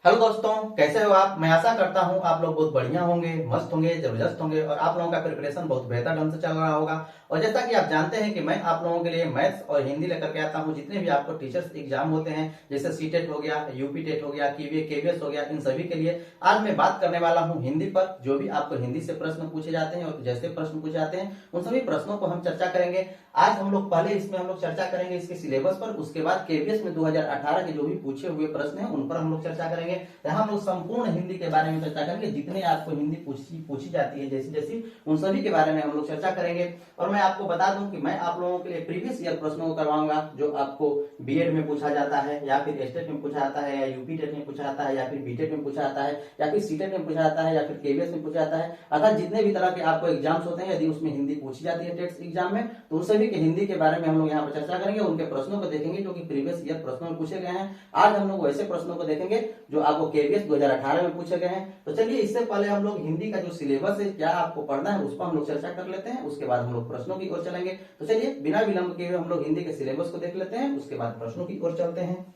Hello दोस्तों, कैसे हो आप। मैं आशा करता हूं आप लोग बहुत बढ़िया होंगे, मस्त होंगे, जबरदस्त होंगे और आप लोगों का प्रिपरेशन बहुत बेहतर ढंग से चल रहा होगा। और जैसा कि आप जानते हैं कि मैं आप लोगों के लिए मैथ्स और हिंदी लेकर के आता हूं। जितने भी आपको टीचर्स एग्जाम होते हैं, जैसे सीटेट हो गया, यूपी टेट हो गया, केवीएस हो गया, इन सभी के लिए आज मैं बात करने वाला हूँ हिंदी पर। जो भी आपको हिंदी से प्रश्न पूछे जाते हैं और जैसे प्रश्न पूछे जाते हैं उन सभी प्रश्नों को हम चर्चा करेंगे। आज हम लोग पहले इसमें हम लोग चर्चा करेंगे इसके सिलेबस पर, उसके बाद केवीएस में 2018 के जो भी पूछे हुए प्रश्न हैं उन पर हम लोग चर्चा करेंगे। यहाँ हम लोग संपूर्ण हिंदी के बारे में चर्चा करेंगे। जितने आपको हिंदी पूछी जाती है जैसी जैसी, उन सभी के बारे में हम लोग चर्चा करेंगे। और मैं आपको बता दूं कि मैं आप लोगों के लिए प्रीवियस ईयर प्रश्नों को करवाऊंगा जो आपको बीएड में पूछा जाता है, या फिर स्टेट में पूछा जाता है, या यूपी टेट में पूछा जाता है, या फिर बीटेट में पूछा जाता है, या फिर सीटेट में पूछा जाता है, या फिर केवीएस में पूछा जाता है। अर्थात जितने भी तरह के आपको एग्जाम्स होते हैं, यदि उसमें हिंदी पूछी जाती है टेट एग्जाम में, तो उन सभी के हिंदी के बारे में हम लोग यहाँ पर चर्चा करेंगे। उनके प्रश्नों को देखेंगे जो कि प्रीवियस ईयर प्रश्नों में पूछे गए हैं। आज हम लोग वैसे प्रश्नों को देखेंगे जो आपको केवीएस 2018 में पूछे गए हैं। तो चलिए, इससे पहले हम लोग हिंदी का जो सिलेबस है, क्या आपको पढ़ना है, उस पर हम लोग चर्चा कर लेते हैं। उसके बाद हम लोग प्रश्नों की ओर चलेंगे। तो चलिए, बिना विलंब के हम लोग हिंदी के सिलेबस को देख लेते हैं, उसके बाद प्रश्नों की ओर चलते हैं।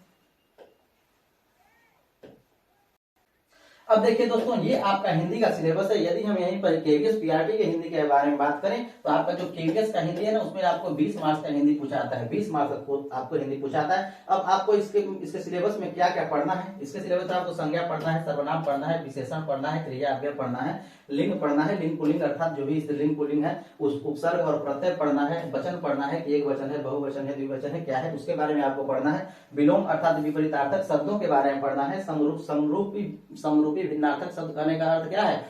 अब देखिए दोस्तों, ये आपका हिंदी का सिलेबस है। यदि हम यहीं पर केवीएस पीआरटी के हिंदी के बारे में बात करें तो आपका जो केवीएस का हिंदी है ना, उसमें आपको 20 मार्क्स का हिंदी पूछा आता है। 20 मार्क्स आपको हिंदी पूछा आता है। अब आपको इसके सिलेबस में क्या क्या पढ़ना है। इसके सिलेबस में आपको संज्ञा पढ़ना है, सर्वनाम पढ़ना है, विशेषण पढ़ना है, क्रिया अव्यय पढ़ना है, लिंग पढ़ना है, लिंग पुल्लिंग अर्थात जो भी लिंग पुल्लिंग है उस उपसर्ग और प्रत्यय पढ़ना है, वचन पढ़ना है कि एक वचन है, बहुवचन है, द्विवचन है, क्या है उसके बारे में आपको पढ़ना है। विलोम अर्थात विपरीतार्थक शब्दों के बारे में पढ़ना है। समरूपी भिन्नार्थक शब्द कहने का अर्थ क्या है।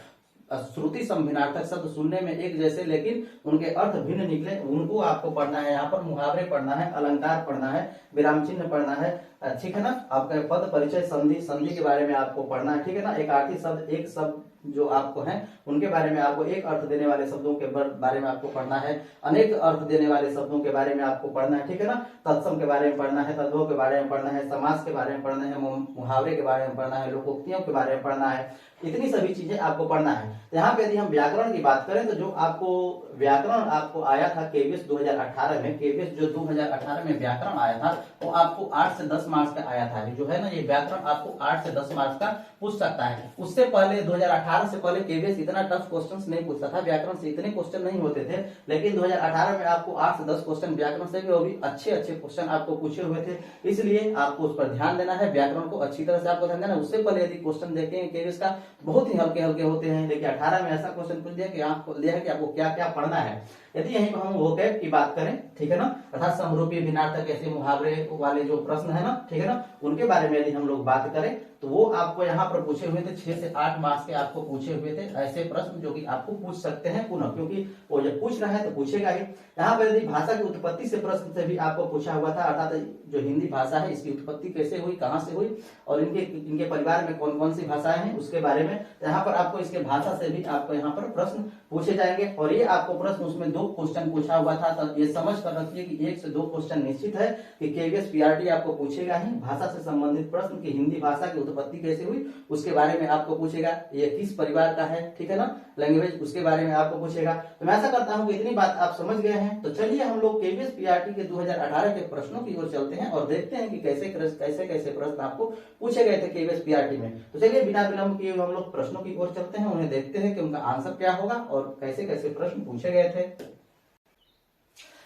श्रुति समभिन्नार्थक शब्द सुनने में एक जैसे लेकिन उनके अर्थ भिन्न निकले, उनको आपको पढ़ना है। यहाँ पर मुहावरे पढ़ना है, अलंकार पढ़ना है, विराम चिन्ह पढ़ना है, ठीक है ना। आपका पद परिचय संधि के बारे में आपको पढ़ना है, ठीक है ना। एक आर्थिक शब्द, एक शब्द जो आपको है उनके बारे में आपको एक अर्थ देने वाले शब्दों के बारे में आपको पढ़ना है। अनेक अर्थ देने वाले शब्दों के बारे में आपको पढ़ना है, ठीक है ना। तत्सम के बारे में पढ़ना है, तद्भव के बारे में पढ़ना है, समास के बारे में पढ़ना है, मुहावरे के बारे में पढ़ना है, लोकोक्तियों के बारे में पढ़ना है। इतनी सभी चीजें आपको पढ़ना है। यहाँ पे यदि हम व्याकरण की बात करें तो जो आपको व्याकरण आपको आया था केवीएस 2018 में, केवीएस जो 2018 में व्याकरण आया था वो आपको 8 से 10 मार्क्स का आया था। जो है ना, ये व्याकरण आपको 8 से 10 मार्क्स का पूछ सकता है। उससे पहले 2018 से पहले केवीएस इतना टफ क्वेश्चंस नहीं पूछता था, व्याकरण से इतने क्वेश्चन नहीं होते थे। लेकिन 2018 में आपको 8 से 10 क्वेश्चन व्याकरण से भी, वो भी अच्छे अच्छे क्वेश्चन आपको पूछे हुए थे। इसलिए आपको उस पर ध्यान देना है, व्याकरण को अच्छी तरह से आपको ध्यान देना है। उससे पहले यदि क्वेश्चन देखेंगे केवीएस का, बहुत ही हल्के हल्के होते हैं। लेकिन 18 में ऐसा क्वेश्चन पूछ दिया कि आपको क्या क्या पढ़ना है। यदि यहीं पर हम वोकैब की बात करें, ठीक है ना, अर्थात समरूपी भिन्नार्थक ऐसे मुहावरे वाले जो प्रश्न है ना, ठीक है ना, उनके बारे में यदि हम लोग बात करें तो वो आपको यहाँ पर पूछे हुए थे। 6 से 8 मार्क्स के आपको पूछे हुए थे ऐसे प्रश्न जो कि आपको पूछ सकते हैं पुनः, क्योंकि वो जब पूछ रहा है तो पूछेगा ही। यहाँ पर यदि भाषा की उत्पत्ति से प्रश्न से भी आपको पूछा हुआ था, अर्थात जो हिंदी भाषा है इसकी उत्पत्ति कैसे हुई, कहाँ से हुई और इनके परिवार में कौन कौन सी भाषाएं हैं उसके बारे में। यहाँ पर आपको इसके भाषा से भी आपको यहाँ पर प्रश्न पूछे जाएंगे। और ये आपको प्रश्न उसमें 2 क्वेश्चन पूछा हुआ था, तो ये समझ कर रखिए कि 1 से 2 क्वेश्चन निश्चित है कि केवीएस पीआरटी आपको पूछेगा ही। भाषा से संबंधित प्रश्न की हिंदी भाषा की उत्पत्ति कैसे हुई उसके बारे में आपको पूछेगा। ये किस परिवार का है, ठीक है ना, लैंग्वेज, उसके बारे में आपको पूछेगा। तो मैं ऐसा करता हूं कि इतनी बात आप समझ गए हैं। तो चलिए हम लोग केवीएस पीआरटी के 2018 के प्रश्नों की ओर चलते हैं और देखते हैं कि कैसे कैसे प्रश्न आपको पूछे गए थे केवीएस पीआरटी में। तो चलिए बिना विलंब किए हम लोग प्रश्नों की ओर चलते हैं, उन्हें देखते हैं कि उनका आंसर क्या होगा और कैसे कैसे प्रश्न पूछे गए थे।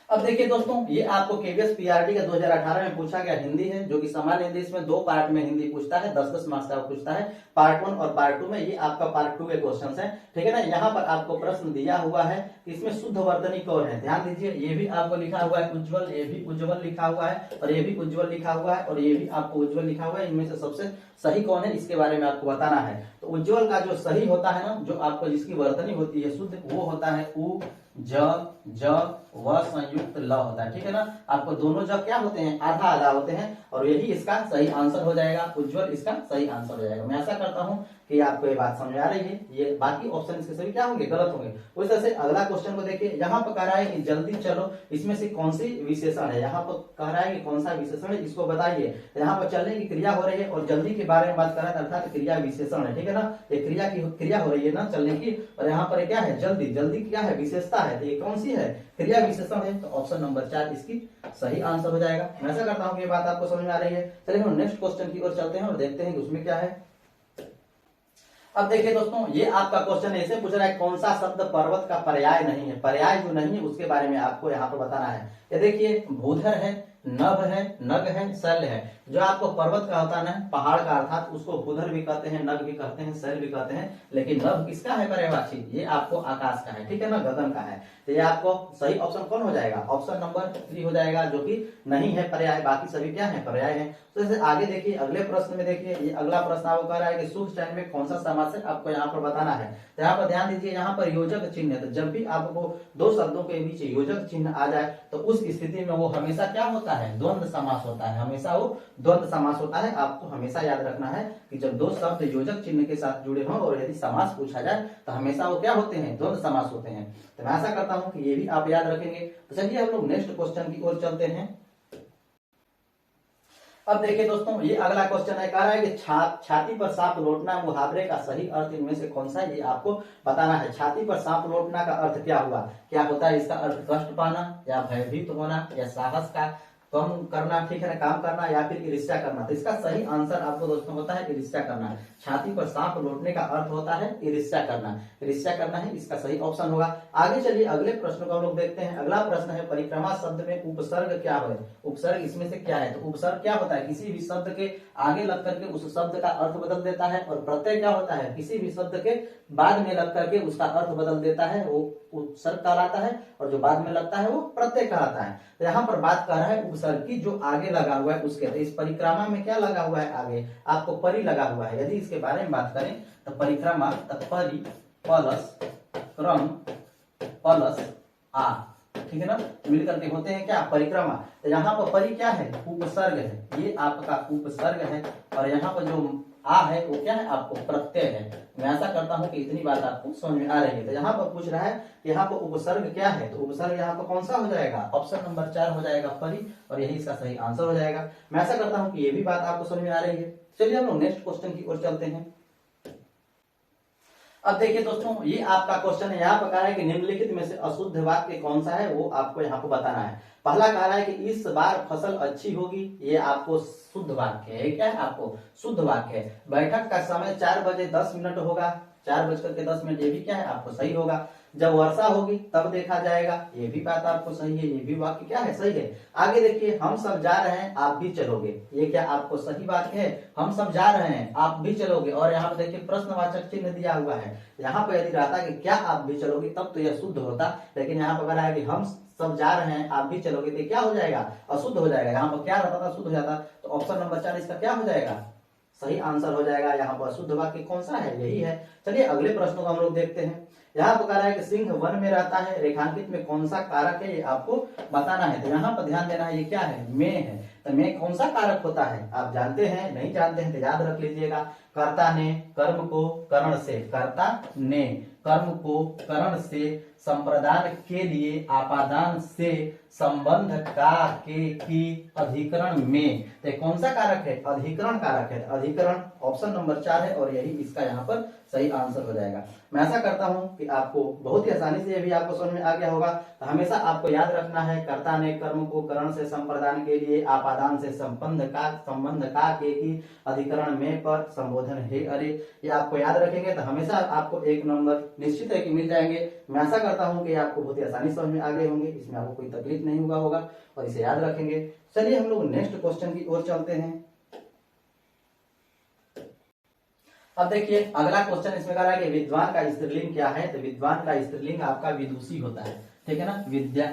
अब देखिए दोस्तों, ये आपको केवीएस पीआरटी का 2018 में पूछा गया हिंदी है, जो कि सामान्य हिंदी इसमें 2 पार्ट में हिंदी पूछता है, 10-10 मार्क्स का पूछता है। पार्ट 1 और पार्ट 2 में। ये आपका पार्ट 2 के क्वेश्चन है, ठीक है ना। यहाँ पर आपको प्रश्न दिया हुआ है कि इसमें शुद्ध वर्तनी कौन है। ध्यान दीजिए, ये भी आपको लिखा हुआ है उज्ज्वल, ये भी उज्ज्वल लिखा हुआ है और ये भी उज्ज्वल लिखा हुआ है और ये भी आपको उज्ज्वल लिखा हुआ है। इनमें से सबसे सही कौन है इसके बारे में आपको बताना है। तो उज्ज्वल का जो सही होता है ना, जो आपको जिसकी वर्तनी होती है शुद्ध, वो होता है उ ज व संयुक्त ल होता है, ठीक है ना। आपको दोनों जब क्या होते हैं, आधा आधा होते हैं और यही इसका सही आंसर हो जाएगा। उज्ज्वल इसका सही आंसर हो जाएगा। मैं ऐसा करता हूं कि आपको ये बात समझ आ रही है। ये बाकी ऑप्शन इसके सभी क्या होंगे, गलत होंगे। उस तरह से अगला क्वेश्चन को देखिए, यहाँ पर कह रहा है कि जल्दी चलो, इसमें से कौन सी विशेषण है। यहाँ पर कह रहा है कि कौन सा विशेषण है, इसको बताइए। यहाँ पर चलने की क्रिया हो रही है और जल्दी के बारे में बात कर रहा है, अर्थात क्रिया विशेषण है, ठीक है ना। ये क्रिया हो रही है ना चलने की, और यहाँ पर क्या है, जल्दी। जल्दी क्या है, विशेषता है। तो ये कौन सी है, क्रिया विशेषण है। तो ऑप्शन नंबर 4 इसकी सही आंसर हो जाएगा। मैं ऐसा करता हूँ कि ये बात आपको समझ में आ रही है। चलिए हम नेक्स्ट क्वेश्चन की ओर चलते हैं और देखते हैं कि उसमें क्या है। अब देखिए दोस्तों, ये आपका क्वेश्चन ऐसे पूछ रहा है कौन सा शब्द पर्वत का पर्याय नहीं है। पर्याय जो नहीं है उसके बारे में आपको यहाँ पर बताना है। ये देखिए, भूधर है, नभ है, नग है, शैल है। जो आपको पर्वत का होता है ना, पहाड़ का, अर्थात उसको भूधर भी कहते हैं, नग भी कहते हैं, शैल भी कहते हैं। लेकिन नभ किसका है पर्यायवाची? ये आपको आकाश का है, ठीक है ना, गगन का है। तो ये आपको सही ऑप्शन कौन हो जाएगा? ऑप्शन नंबर 3 हो जाएगा, जो कि नहीं है पर्याय, बाकी सभी क्या है? पर्याय है। तो जैसे आगे देखिए, अगले प्रश्न में देखिए, ये अगला प्रश्न आपको कह रहा है कि शुभ चयन में कौन सा समास है, आपको यहाँ पर बताना है। तो यहाँ पर ध्यान दीजिए, यहाँ पर योजक चिन्ह है। तो जब भी आपको दो शब्दों के बीच योजक चिन्ह आ जाए तो उस स्थिति में वो हमेशा क्या होता है? द्वंद्व समास होता है। हमेशा वो द्वंद्व समास होता है। आपको हमेशा याद रखना है कि जब दो शब्द योजक चिन्ह के साथ जुड़े हों और यदि समास पूछा जाए तो हमेशा वो क्या होते हैं? द्वंद्व समास होते हैं। तो मैं आशा करता हूं कि ये भी आप याद रखेंगे। तो चलिए हम लोग नेक्स्ट क्वेश्चन की ओर चलते हैं। अब देखिए दोस्तों, ये अगला क्वेश्चन है, कह रहा है कि छाती पर सांप लौटना मुहावरे का सही अर्थ इनमें से कौन सा है? ये आपको बताना है। छाती पर सांप लौटना का अर्थ क्या हुआ? क्या होता है इसका अर्थ? कष्ट पाना, या भयभीत होना, या साहस का कम करना, ठीक है ना, काम करना, या फिर ईर्ष्या करना। तो इसका सही आंसर आपको दोस्तों होता है ईर्ष्या करना। छाती पर सांप लौटने का अर्थ होता है ईर्ष्या करना। ईर्ष्या करना ही इसका सही ऑप्शन होगा। आगे चलिए अगले प्रश्न को हम लोग देखते हैं। अगला प्रश्न है, परिक्रमा शब्द में उपसर्ग क्या है? उपसर्ग इसमें से क्या है? तो उपसर्ग क्या होता है? किसी भी शब्द के आगे लग करके उस शब्द का अर्थ बदल देता है। और प्रत्यय क्या होता है? किसी भी शब्द के बाद में लग करके उसका अर्थ बदल देता है, वो उपसर्ग कहलाता है। और जो बाद में लगता है वो प्रत्यय कहलाता है। तो यहाँ पर बात कर रहा है उपसर्ग की, जो आगे लगा हुआ है उसके। तो इस परिक्रमा में क्या लगा हुआ है? आगे आपको परि लगा हुआ है। यदि इसके बारे में बात करें तो परिक्रमा, परि प्लस क्रम प्लस आ, ठीक है ना, मिल करके होते हैं क्या? परिक्रमा। तो यहाँ पर परि क्या है? उपसर्ग है, ये आपका उपसर्ग है। और यहाँ पर जो आ है वो क्या है? आपको प्रत्यय है। मैं आशा करता हूं कि इतनी बात आपको समझ में आ रही है। तो यहाँ पर पूछ रहा है कि यहाँ पर उपसर्ग क्या है? तो उपसर्ग यहाँ पर कौन सा हो जाएगा? ऑप्शन नंबर 4 हो जाएगा, परि। और यही इसका सही आंसर हो जाएगा। मैं आशा करता हूँ कि ये भी बात आपको समझ में आ रही है। चलिए हम लोग नेक्स्ट क्वेश्चन की ओर चलते हैं। अब देखिए दोस्तों, ये आपका क्वेश्चन है। यहाँ पर कह रहा है कि निम्नलिखित में से अशुद्ध वाक्य कौन सा है, वो आपको यहाँ पर बताना है। पहला कह रहा है कि इस बार फसल अच्छी होगी, ये आपको शुद्ध वाक्य है। क्या है? आपको शुद्ध वाक्य है। बैठक का समय 4:10 होगा, 4:10, ये भी क्या है? आपको सही होगा। जब वर्षा होगी तब देखा जाएगा, ये भी बात आपको सही है। ये भी वाक्य क्या है? सही है। आगे देखिए, हम सब जा रहे हैं आप भी चलोगे, ये क्या आपको सही वाक्य है? हम सब जा रहे हैं आप भी चलोगे। और यहाँ पे देखिए प्रश्नवाचक चिन्ह दिया हुआ है। यहाँ पे यदि रहता कि क्या आप भी चलोगे तब तो यह शुद्ध होता। लेकिन यहाँ पर अगर है कि हम सब जा रहे हैं आप भी चलोगे, तो क्या हो जाएगा? अशुद्ध हो जाएगा। यहाँ पर क्या रहता था? शुद्ध हो जाता। तो ऑप्शन नंबर 4 इसका क्या हो जाएगा? सही आंसर हो जाएगा। यहाँ पर शुद्ध वाक्य कौन सा है? यही है। चलिए अगले प्रश्न को हम लोग देखते हैं। यहाँ पर कह रहा है कि सिंह वन में रहता है, रेखांकित में कौन सा कारक है, ये आपको बताना है। तो यहाँ पर ध्यान देना है, ये क्या है? में है। तो में कौन सा कारक होता है? आप जानते हैं? नहीं जानते हैं तो याद रख लीजिएगा। कर्ता ने कर्म को करण से, कर्ता ने कर्म को करण से, संप्रदान के लिए आपादान से, संबंध का के की, अधिकरण में। तो कौन सा कारक है? अधिकरण कारक है। अधिकरण ऑप्शन नंबर 4 है और यही इसका यहाँ पर सही आंसर हो जाएगा। मैं आशा करता हूं कि आपको बहुत ही आसानी से ये भी आपको समझ में आ गया होगा। तो हमेशा आपको याद रखना है, कर्ता ने कर्म को करण से, संप्रदान के लिए, आपादान से, संबंध का के की, अधिकरण में, पर, संबोधन हे अरे, ये आपको याद रखेंगे तो हमेशा आपको 1 नंबर निश्चित है कि मिल जाएंगे। मैं आशा करता हूं कि आपको बहुत ही आसानी समझ में आ गए होंगे, इसमें आपको कोई तकलीफ नहीं हुआ होगा और इसे याद रखेंगे। चलिए हम लोग नेक्स्ट क्वेश्चन की ओर चलते हैं। अब देखिए अगला क्वेश्चन इसमें कह रहा है कि विद्वान का स्त्रीलिंग क्या है। तो विद्वान का स्त्रीलिंग आपका विदुषी होता है, ठीक है ना।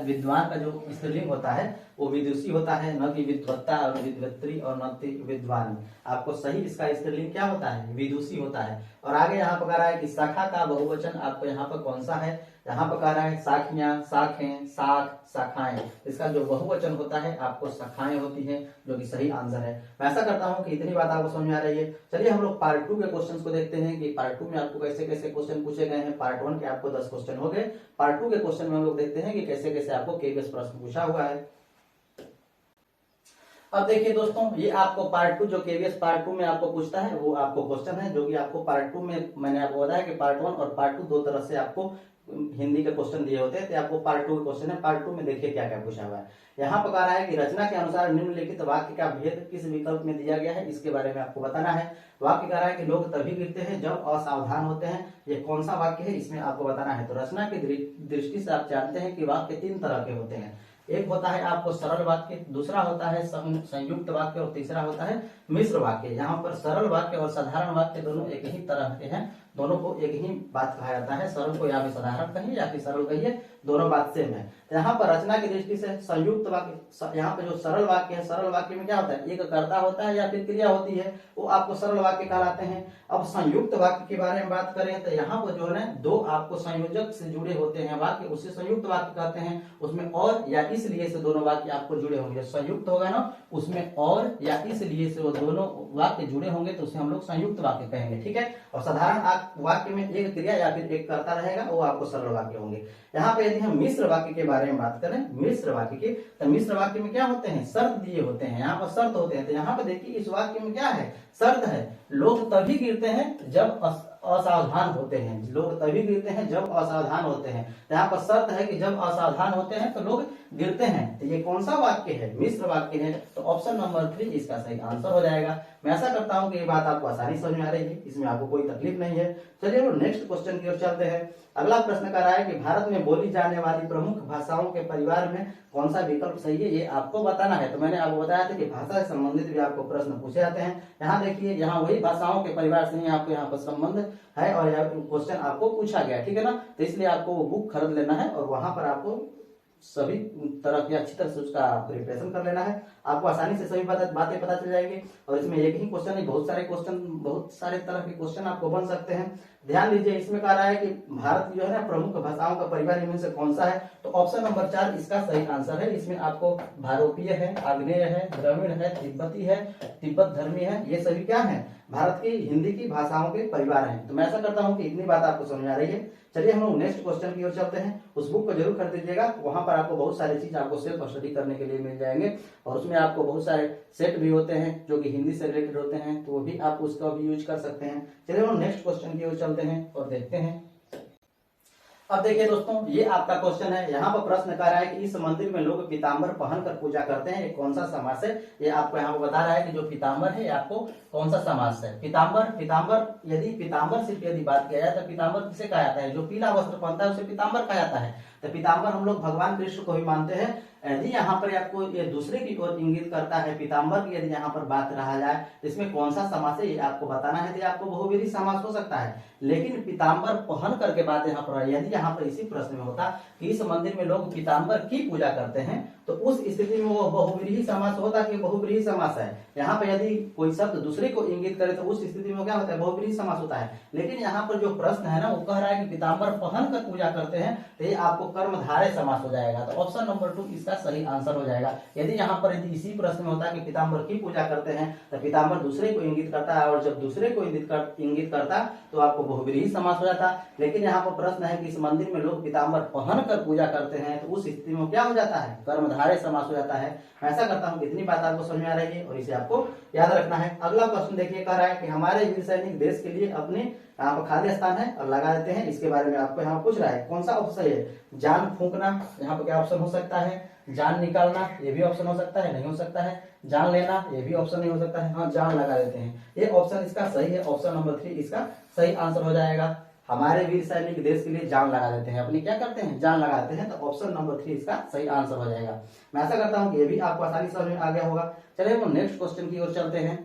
विद्वान का जो स्त्रीलिंग होता है वो विदुषी होता है, न कि विद्वत्ता और विद्वत्री और न कि विद्वान। आपको सही इसका स्त्रीलिंग क्या होता है? विदुषी होता है। और आगे यहाँ पर कह रहा है कि शाखा का बहुवचन आपको यहाँ पर कौन सा है? यहाँ पर कह रहा है साखियां, शाखें, शाख, शाखाएं। इसका जो बहुवचन होता है आपको शाखाएं होती हैं, जो कि सही आंसर है। मैं ऐसा करता हूं कि इतनी बात आपको समझ में आ रही है। चलिए हम लोग पार्ट 2 के क्वेश्चंस को देखते हैं कि पार्ट 2 में आपको कैसे कैसे क्वेश्चन पूछे गए हैं। पार्ट 1 के आपको 10 क्वेश्चन हो गए। पार्ट 2 के क्वेश्चन में हम लोग देखते हैं कि कैसे कैसे आपको केवीएस प्रश्न पूछा हुआ है। अब देखिए दोस्तों, ये आपको पार्ट 2 जो केवीएस पार्ट 2 में आपको पूछता है वो आपको क्वेश्चन है, जो कि आपको पार्ट 2 में मैंने आपको बताया कि पार्ट 1 और पार्ट 2 दो तरह से आपको हिंदी के क्वेश्चन दिए होते हैं। तो आपको पार्ट 2 क्वेश्चन है, पार्ट 2 में देखिए क्या क्या पूछा हुआ है। यहाँ पर कह रहा है कि रचना के अनुसार निम्नलिखित वाक्य का भेद किस विकल्प में दिया गया है, इसके बारे में आपको बताना है। वाक्य कह रहा है कि लोग तभी गिरते हैं जब असावधान होते हैं। ये कौन सा वाक्य है, इसमें आपको बताना है। तो रचना की दृष्टि से आप जानते हैं कि वाक्य 3 तरह के होते हैं। एक होता है आपको सरल वाक्य, दूसरा होता है संयुक्त वाक्य और तीसरा होता है मिश्र वाक्य। यहाँ पर सरल वाक्य और साधारण वाक्य दोनों एक ही तरह के हैं, दोनों को एक ही बात कहा जाता है। सरल को या फिर साधारण कहिए या फिर सरल कहिए, दोनों बात सेम है। यहाँ पर रचना की दृष्टि से संयुक्त वाक्य, यहाँ पे जो सरल वाक्य है, सरल वाक्य में क्या होता है, एक कर्ता होता है या फिर क्रिया होती है, वो आपको सरल वाक्य कहलाते हैं। अब संयुक्त वाक्य के बारे में बात करें तो यहाँ पर जो है दो आपको संयोजक से जुड़े होते हैं वाक्य, उसे संयुक्त वाक्य कहते हैं। उसमें और या इसलिए से दोनों वाक्य आपको जुड़े होंगे। संयुक्त होगा ना, उसमें और या इसलिए से वो दोनों वाक्य जुड़े होंगे तो उसे हम लोग संयुक्त वाक्य कहेंगे, ठीक है। और साधारण वाक्य में एक क्रिया या फिर एक कर्ता रहेगा, वो आपको सरल वाक्य होंगे। यहाँ पे यदि हम मिश्र वाक्य के बारे में बात करें, मिश्र वाक्य की, तो मिश्र वाक्य में क्या होते हैं, शर्त दिए होते हैं। यहाँ पर शर्त होते हैं। तो यहाँ पे देखिए इस वाक्य में क्या है, शर्त है, लोग तभी गिरते हैं जब असावधान होते हैं। लोग तभी गिरते हैं जब असावधान होते हैं। यहाँ पर शर्त है कि जब असावधान होते हैं तो लोग गिरते हैं। तो ये कौन सा वाक्य है, मिश्र वाक्य है। तो ऑप्शन नंबर 3 इसका सही आंसर हो जाएगा। मैं ऐसा करता हूं कि ये बात आपको आसानी समझ में आ रही है, इसमें आपको कोई तकलीफ नहीं है। चलिए वो नेक्स्ट क्वेश्चन की ओर चलते हैं। अगला प्रश्न कर रहा है कि भारत में बोली जाने वाली प्रमुख भाषाओं के परिवार में कौन सा विकल्प सही है, ये आपको बताना है। तो मैंने आपको बताया था कि भाषा से संबंधित भी आपको प्रश्न पूछे जाते हैं। यहाँ देखिए, यहाँ वही भाषाओं के परिवार से ही आपको यहाँ पर संबंध है और यहाँ क्वेश्चन आपको पूछा गया, ठीक है ना। तो इसलिए आपको वो बुक खरीद लेना है और वहां पर आपको सभी तरह की अच्छी तरह से उसका प्रिपरेशन कर लेना है। आपको आसानी से सभी बातें पता चल जाएंगी। और इसमें एक ही क्वेश्चन नहीं, बहुत सारे क्वेश्चन, बहुत सारे तरह के क्वेश्चन आपको बन सकते हैं। ध्यान दीजिए, इसमें कह रहा है कि भारत जो है ना प्रमुख भाषाओं का परिवार इनमें से कौन सा है। तो ऑप्शन नंबर 4 इसका सही आंसर है। इसमें आपको भारोपीय है, आग्नेय है, द्रविड़ है, तिब्बती है, तिब्बत धर्मी है, ये सभी क्या है, भारत की हिंदी की भाषाओं के परिवार हैं। तो मैं ऐसा करता हूं कि इतनी बात आपको समझ आ रही है। चलिए हम लोग नेक्स्ट क्वेश्चन की ओर चलते हैं। उस बुक को जरूर खरीद लीजिएगा, वहां पर आपको बहुत सारी चीज आपको सेल्फ स्टडी करने के लिए मिल जाएंगे। और उसमें आपको बहुत सारे सेट भी होते हैं जो कि हिंदी से रिलेटेड होते हैं, तो वो भी आप उसका भी यूज कर सकते हैं। चलिए हम नेक्स्ट क्वेश्चन की ओर चलते हैं और देखते हैं। अब देखिए दोस्तों, ये आपका क्वेश्चन है। यहाँ पर प्रश्न कर रहा है कि इस मंदिर में लोग पीताम्बर पहनकर पूजा करते हैं, ये कौन सा समास है। ये आपको यहाँ पर बता रहा है कि जो पीताम्बर है आपको कौन सा समास है। पीताम्बर यदि पीताम्बर सिर्फ यदि बात किया जाए तो पीताम्बर किसे कहा जाता है, जो पीला वस्त्र पहनता है उसे पीताम्बर कहा जाता है। तो पीताम्बर हम लोग भगवान कृष्ण को भी मानते हैं। यदि यहाँ पर आपको ये दूसरे की ओर इंगित करता है पीताम्बर की, यदि यहाँ पर बात रहा जाए तो इसमें कौन सा समास है ये आपको बताना है। तो आपको बहुव्रीहि समास हो सकता है, लेकिन पीताम्बर पहन करके बात यहाँ पर, यदि यहाँ पर इसी प्रश्न में होता कि इस मंदिर में लोग पीताम्बर की पूजा करते हैं, तो उस स्थिति में वो बहुव्रीहि समास होता कि बहुव्रीहि समास है। यहाँ पर यदि कोई शब्द दूसरे को इंगित करे तो उस स्थिति में क्या होता है, बहुव्रीहि समास होता है। लेकिन यहाँ पर जो प्रश्न है ना, वो कह रहा है कि पीताम्बर पहन कर पूजा करते हैं, तो ये आपको कर्मधारय समास हो जाएगा। तो ऑप्शन नंबर 2 इसका सही आंसर हो जाएगा। यदि यहाँ पर यदि इसी प्रश्न में होता है कि पीताम्बर की पूजा करते हैं, तो पीताम्बर दूसरे को इंगित करता है, और जब दूसरे को इंगित करता तो आपको बहुव्रीहि समास हो जाता। लेकिन यहाँ पर प्रश्न है कि इस मंदिर में लोग पीताम्बर पहन कर पूजा करते हैं, तो उस स्थिति में क्या हो जाता है, कर्मधारय समास हो जाता है। मैं ऐसा करता हूँ इतनी बात आपको समझ में आ रही है और इसे आपको याद रखना है। अगला प्रश्न देखिए, कह रहा है कि हमारे वीर सैनिक देश के लिए अपने यहाँ पर खाली स्थान है और लगा देते हैं, इसके बारे में आपको यहाँ पूछ रहा है कौन सा ऑप्शन है। जान फूंकना, यहाँ पर क्या ऑप्शन हो सकता है, जान निकालना, ये भी ऑप्शन हो सकता है, नहीं हो सकता है, जान लेना, ये भी ऑप्शन नहीं हो सकता है, हाँ जान लगा देते हैं, ये ऑप्शन इसका सही है। ऑप्शन नंबर 3 इसका सही आंसर हो जाएगा। हमारे वीर सैनिक देश के लिए जान लगा देते हैं, अपनी क्या करते हैं, जान लगा देते हैं। तो ऑप्शन नंबर 3 इसका सही आंसर हो जाएगा। मैं ऐसा करता हूँ कि ये भी आपको आसानी समझ में आ गया होगा। चलिए हम नेक्स्ट क्वेश्चन की ओर चलते हैं।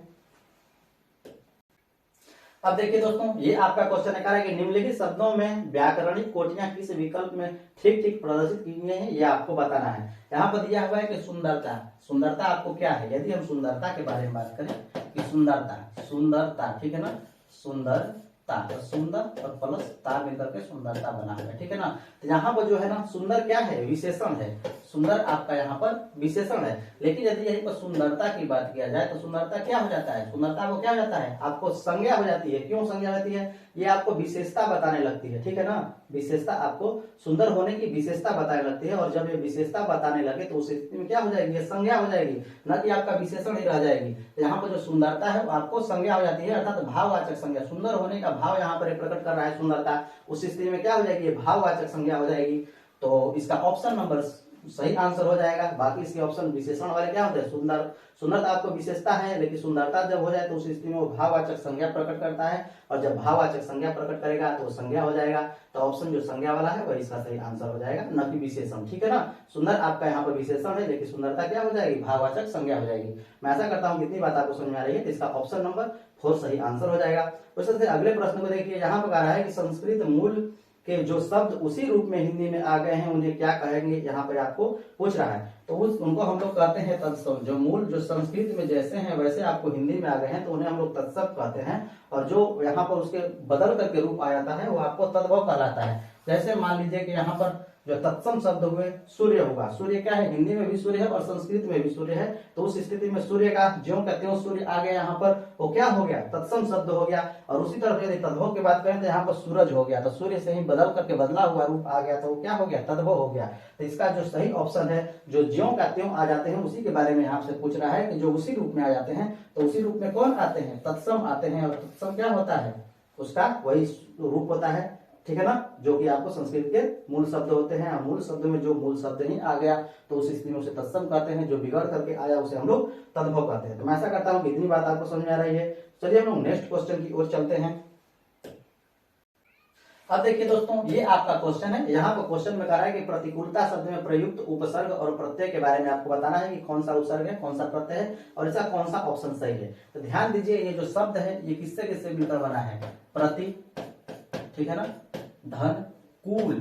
अब देखिए दोस्तों, ये आपका क्वेश्चन है कि निम्नलिखित शब्दों में व्याकरणिक कोटियां किस विकल्प में ठीक ठीक प्रदर्शित की गई हैं, ये आपको बताना है। यहाँ पर दिया हुआ है कि सुंदरता, सुंदरता आपको क्या है। यदि हम सुंदरता के बारे में बात करें कि सुंदरता, ठीक है ना, सुंदरता, सुंदर और प्लस ता मिलकर के सुंदरता बना है, ठीक है ना। तो यहाँ पर जो है ना, सुंदर क्या है, विशेषण है। सुंदर आपका यहाँ पर विशेषण है। लेकिन यदि यहीं पर सुंदरता की बात किया जाए तो सुंदरता क्या हो जाता है, सुंदरता को क्या हो जाता है, आपको संज्ञा हो जाती है। क्यों संज्ञा होती है, ये आपको विशेषता बताने लगती है, ठीक है ना, विशेषता, आपको सुंदर होने की विशेषता बताने लगती है। और जब ये विशेषता बताने लगे तो उस स्थिति में क्या हो जाएगी, ये संज्ञा हो जाएगी, न कि आपका विशेषण ही रह जाएगी। तो यहाँ पर जो सुंदरता है वो आपको संज्ञा हो जाती है, अर्थात भाववाचक संज्ञा। सुंदर होने का भाव यहाँ पर प्रकट कर रहा है सुंदरता, उस स्थिति में क्या हो जाएगी, भाववाचक संज्ञा हो जाएगी। तो इसका ऑप्शन नंबर सही आंसर हो जाएगा। बाकी इसके ऑप्शन विशेषण वाले क्या होते हैं, सुंदर, सुंदरता आपको विशेषता है, लेकिन सुंदरता जब हो जाए तो उस स्थिति में वो भाववाचक संज्ञा प्रकट करता है, और जब भाववाचक संज्ञा प्रकट करेगा तो संज्ञा हो जाएगा। तो ऑप्शन जो संज्ञा वाला है वही इसका सही आंसर हो जाएगा, न कि विशेषण, ठीक है ना। सुंदर आपका यहाँ पर विशेषण है, लेकिन सुंदरता क्या हो जाएगी, भाववाचक संज्ञा हो जाएगी। मैं ऐसा करता हूँ कितनी बात आपको समझ में आ रही है, तो इसका ऑप्शन नंबर 4 सही आंसर हो जाएगा। उसी से अगले प्रश्न को देखिए, यहाँ पर कह रहा है कि संस्कृत मूल के जो शब्द उसी रूप में हिंदी में आ गए हैं उन्हें क्या कहेंगे, यहाँ पे आपको पूछ रहा है। तो उनको हम लोग कहते हैं तत्सम। जो मूल जो संस्कृत में जैसे हैं वैसे आपको हिंदी में आ गए हैं तो उन्हें हम लोग तत्सम कहते हैं, और जो यहाँ पर उसके बदल करके रूप आ जाता है वो आपको तद्भव कहलाता है। जैसे मान लीजिए कि यहाँ पर जो तत्सम शब्द हुए, सूर्य होगा, सूर्य क्या है, हिंदी में भी सूर्य है और संस्कृत में भी सूर्य है, तो उस स्थिति में सूर्य का ज्यों का त्यों सूर्य आ गया, यहाँ पर वो क्या हो गया, तत्सम शब्द हो गया। और उसी तरह यदि तद्भव की बात करें तो यहाँ पर सूरज हो गया, तो सूर्य से ही बदल करके बदला हुआ रूप आ गया, तो वो क्या हो गया, तद्भव हो गया। तो इसका जो सही ऑप्शन है, जो ज्यों का त्यों आ जाते हैं उसी के बारे में यहाँ से पूछ रहा है कि जो उसी रूप में आ जाते हैं, तो उसी रूप में कौन आते हैं, तत्सम आते हैं। और तत्सम क्या होता है, उसका वही रूप होता है, ठीक है ना, जो कि आपको संस्कृत के मूल शब्द होते हैं। मूल शब्द में जो मूल शब्द नहीं आ गया तो उस स्थिति में उसे तत्सम कहते हैं, जो बिगड़ करके आया उसे हम लोग तद्भव कहते हैं। तो मैं ऐसा करता हूँ कि इतनी बात आपको समझ में आ रही है। चलिए हम लोग नेक्स्ट क्वेश्चन की ओर चलते हैं। अब देखिए दोस्तों, ये आपका क्वेश्चन है। यहाँ पर क्वेश्चन में कह रहा है कि प्रतिकूलता शब्द में प्रयुक्त उपसर्ग और प्रत्यय के बारे में आपको बताना है कि कौन सा उपसर्ग है, कौन सा प्रत्यय है और इसका कौन सा ऑप्शन सही है। तो ध्यान दीजिए, ये जो शब्द है ये किससे किससे मिलकर बना है, प्रति, ठीक है ना, धन, कूल,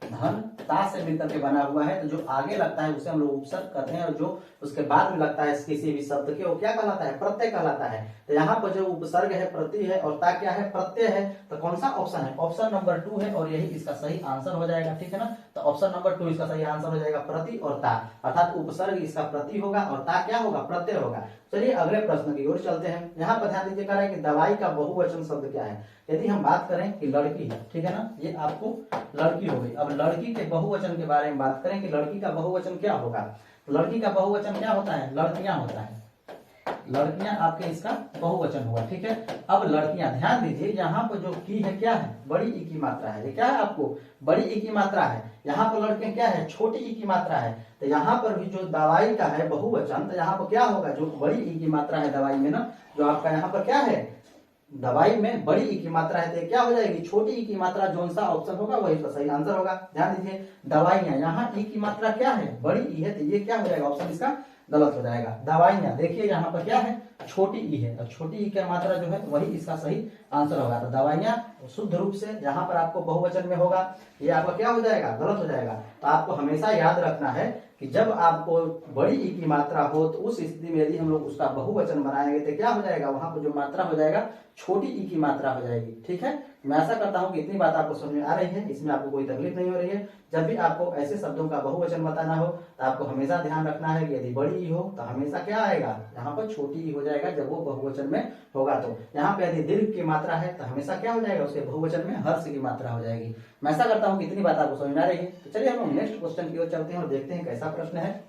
धन, ता से मिलकर के बना हुआ है। तो जो आगे लगता है उसे हम लोग उपसर्ग कहते हैं, और जो उसके बाद में लगता है किसी भी शब्द के, वो क्या कहलाता है, प्रत्यय कहलाता है। तो यहाँ पर जो उपसर्ग है प्रति है और ता क्या है, प्रत्यय है। तो कौन सा ऑप्शन है, ऑप्शन नंबर 2 है, और यही इसका सही आंसर हो जाएगा, ठीक है ना। तो ऑप्शन नंबर 2 इसका सही आंसर हो जाएगा, प्रति और ता, अर्थात उपसर्ग इसका प्रति होगा और ता क्या होगा, प्रत्यय होगा। चलिए अगले प्रश्न की ओर चलते हैं। यहाँ पर ध्यान दीजिए, कह रहा है कि दवाई का बहुवचन शब्द क्या है। यदि हम बात करें कि लड़की है, ठीक है ना, ये आपको लड़की हो गई। अब लड़की के बहुवचन के बारे में बात करें कि लड़की का बहुवचन क्या होगा। लड़की का बहुवचन क्या होता है, लड़कियां होता है, लड़कियां आपके इसका बहुवचन हुआ, ठीक है। अब लड़कियां, ध्यान दीजिए यहाँ पर जो की है क्या है, बड़ी ई की मात्रा है। ये क्या है, आपको बड़ी ई की मात्रा है। यहाँ पर लड़कियां क्या है, छोटी ई की मात्रा है। तो यहाँ पर भी जो दवाई का है बहुवचन, तो यहाँ पर क्या होगा, जो बड़ी ई की मात्रा है दवाई में ना, जो आपका यहाँ पर क्या है, दवाई में बड़ी ई की मात्रा है, तो क्या हो जाएगी, छोटी ई की मात्रा। जो सा ऑप्शन होगा वही तो सही आंसर होगा। ध्यान दीजिए, दवाइयां, यहाँ ई की मात्रा क्या है, बड़ी ई है, तो ये क्या हो जाएगा, ऑप्शन इसका गलत हो जाएगा। दवाइयां, देखिए यहाँ पर क्या है, छोटी ई है, और छोटी ई की मात्रा जो है वही इसका सही आंसर होगा। तो दवाइयां शुद्ध रूप से यहाँ पर आपको बहुवचन में होगा, ये आपका क्या हो जाएगा, गलत हो जाएगा। तो आपको हमेशा याद रखना है कि जब आपको बड़ी ई की मात्रा हो तो उस स्थिति में यदि हम लोग उसका बहुवचन बनाएंगे तो क्या हो जाएगा, वहां पर जो मात्रा हो जाएगा छोटी ई की मात्रा हो जाएगी, ठीक है। मैं ऐसा करता हूं कि इतनी बात आपको समझ में आ रही है, इसमें आपको कोई तकलीफ नहीं हो रही है। जब भी आपको ऐसे शब्दों का बहुवचन बताना हो तो आपको हमेशा ध्यान रखना है कि यदि बड़ी ई हो तो हमेशा क्या आएगा, यहाँ पर छोटी ई हो जाएगा जब वो बहुवचन में होगा। तो यहाँ पे यदि दीर्घ की मात्रा है तो हमेशा क्या हो जाएगा, उसके बहुवचन में हर्ष की मात्रा हो जाएगी। मैं ऐसा करता हूँ कि इतनी बात आपको समझ में आ रही है। तो चलिए हम नेक्स्ट क्वेश्चन की ओर चलते हैं और देखते हैं कैसा प्रश्न है।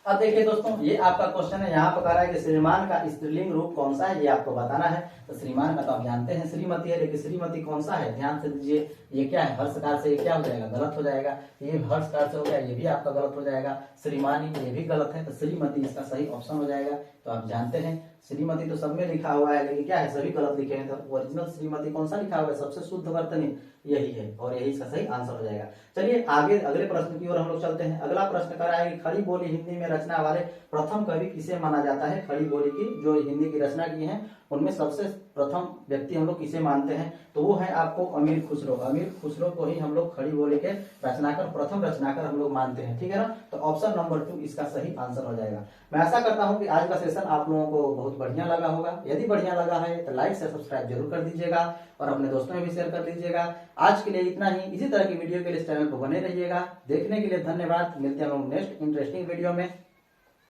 अब देखिए दोस्तों, ये आपका क्वेश्चन है। यहाँ पर कह रहा है कि श्रीमान का स्त्रीलिंग रूप कौन सा है, ये आपको बताना है। तो श्रीमान का तो आप जानते हैं श्रीमती है, लेकिन श्रीमती कौन सा है, ध्यान से दीजिए। ये क्या है, हर्षकार से ये क्या हो जाएगा, गलत हो जाएगा। ये हर्षकार से हो गया, ये भी आपका गलत हो जाएगा। श्रीमानी, ये भी गलत है। तो श्रीमती इसका सही ऑप्शन हो जाएगा। तो आप जानते हैं श्रीमती तो सब में लिखा हुआ है, लेकिन क्या है, सभी गलत लिखे हैं। तो ओरिजिनल श्रीमती कौन सा लिखा हुआ है, सबसे शुद्ध वर्तनी यही है, और यही इसका सही आंसर हो जाएगा। चलिए आगे अगले प्रश्न की ओर हम लोग चलते हैं। अगला प्रश्न कर रहा है कि खड़ी बोली हिंदी में रचना वाले प्रथम कवि किसे माना जाता है। खड़ी बोली की जो हिंदी की रचना की है उनमें सबसे प्रथम व्यक्ति हम लोग किसे मानते हैं, तो वो है आपको अमीर खुसरो। अमीर खुसरो को ही हम लोग खड़ी बोली के रचनाकर, प्रथम रचनाकर हम लोग मानते हैं, ठीक है ना। तो ऑप्शन नंबर 2 इसका सही आंसर हो जाएगा। मैं ऐसा करता हूं कि आज का सेशन सेशन आप लोगों को बहुत बढ़िया लगा होगा। यदि बढ़िया लगा है तो लाइक से सब्सक्राइब जरूर कर दीजिएगा और अपने दोस्तों में भी शेयर कर दीजिएगा। आज के लिए इतना ही। इसी तरह की वीडियो के लिए इस चैनल को बने रहिएगा। देखने के लिए धन्यवाद। मिलते हैं हम नेक्स्ट इंटरेस्टिंग वीडियो में।